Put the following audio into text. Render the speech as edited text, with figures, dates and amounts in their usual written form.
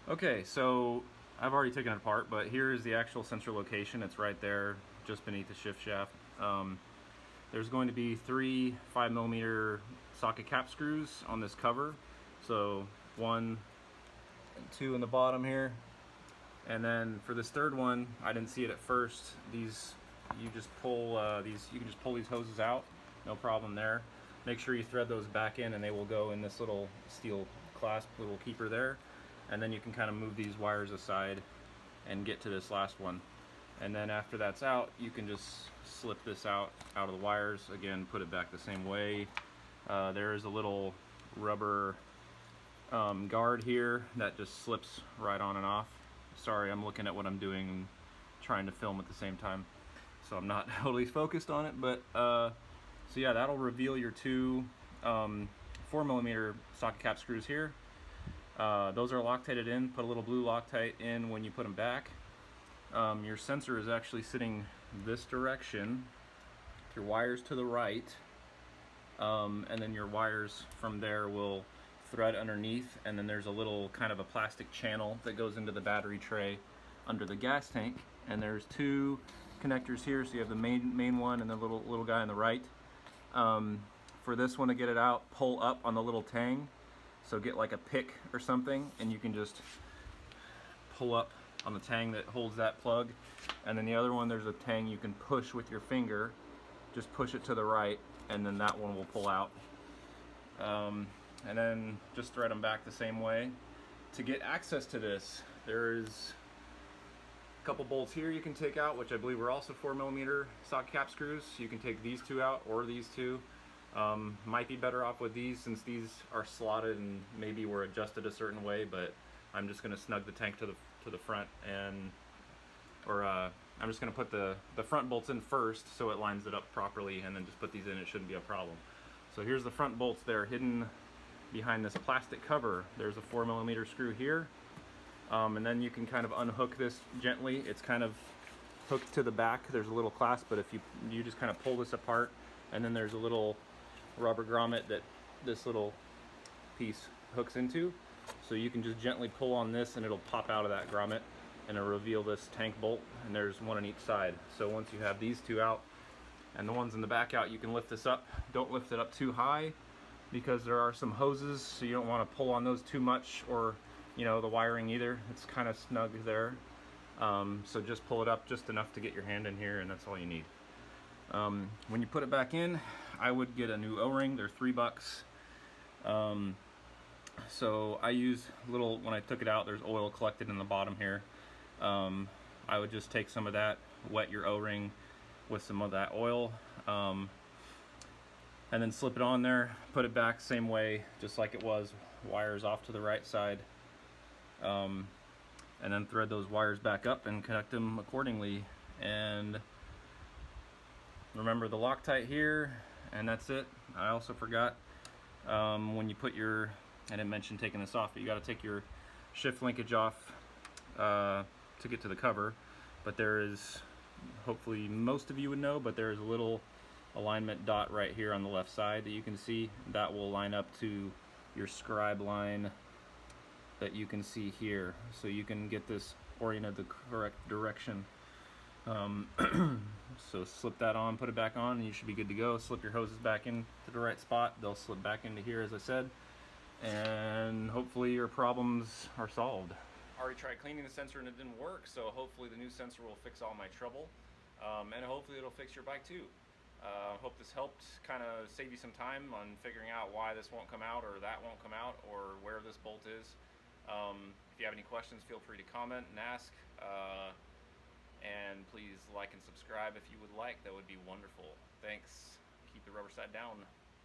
Okay, so I've already taken it apart, but here is the actual sensor location. It's right there, just beneath the shift shaft. There's going to be 3 5mm socket cap screws on this cover. So 1 and 2 in the bottom here. And then for this third one, I didn't see it at first. These, you just pull you can just pull these hoses out, no problem there. Make sure you thread those back in and they will go in this little steel clasp, little keeper there. And then you can kind of move these wires aside and get to this last one. And then after that's out, you can just slip this out of the wires. Again, put it back the same way. There is a little rubber guard here that just slips right on and off. Sorry, I'm looking at what I'm doing and trying to film at the same time, so I'm not totally focused on it. But so yeah, that'll reveal your 2 4mm socket cap screws here. Those are Loctited in. Put a little blue Loctite in when you put them back. Your sensor is actually sitting this direction, your wires to the right, and then your wires from there will thread underneath, and then there's a little kind of a plastic channel that goes into the battery tray under the gas tank. And there's 2 connectors here, so you have the main one and the little guy on the right. For this one to get it out, pull up on the little tang. So get like a pick or something, and you can just pull up on the tang that holds that plug. And then the other one, there's a tang you can push with your finger. Just push it to the right, and then that one will pull out. And then just thread them back the same way. To get access to this, there's a couple bolts here you can take out, which I believe are also 4mm socket cap screws. You can take these 2 out, or these 2. Might be better off with these, since these are slotted and maybe were adjusted a certain way, but I'm just going to snug the tank to the front, and I'm just going to put the front bolts in first so it lines it up properly, and then just put these in. It shouldn't be a problem. So here's the front bolts. They're hidden behind this plastic cover. There's a 4mm screw here, and then you can kind of unhook this gently. It's kind of hooked to the back. There's a little clasp, but if you just kind of pull this apart, and then there's a little rubber grommet that this little piece hooks into, so you can just gently pull on this and it'll pop out of that grommet and it'll reveal this tank bolt, and there's one on each side. So once you have these 2 out and the ones in the back out, you can lift this up. Don't lift it up too high, because there are some hoses, so you don't want to pull on those too much, or the wiring either. It's kind of snug there. So just pull it up just enough to get your hand in here, and that's all you need. When you put it back in, I would get a new O-ring. They're $3. So I use when I took it out, there's oil collected in the bottom here. I would just take some of that, wet your O-ring with some of that oil, and then slip it on there, put it back same way, just like it was, wires off to the right side, and then thread those wires back up and connect them accordingly. And remember the Loctite here, and that's it. I also forgot, when you put I didn't mention taking this off, but you got to take your shift linkage off to get to the cover. But there is, hopefully most of you would know, but there is a little alignment dot right here on the left side that you can see. That will line up to your scribe line that you can see here, so you can get this oriented the correct direction. So slip that on, put it back on, and you should be good to go. Slip your hoses back in to the right spot. They'll slip back into here, as I said, and hopefully your problems are solved. I already tried cleaning the sensor and it didn't work, so hopefully the new sensor will fix all my trouble, and hopefully it'll fix your bike too. Hope this helped kind of save you some time on figuring out why this won't come out, or that won't come out, or where this bolt is. If you have any questions, feel free to comment and ask. And please like and subscribe if you would like. That would be wonderful. Thanks. Keep the rubber side down.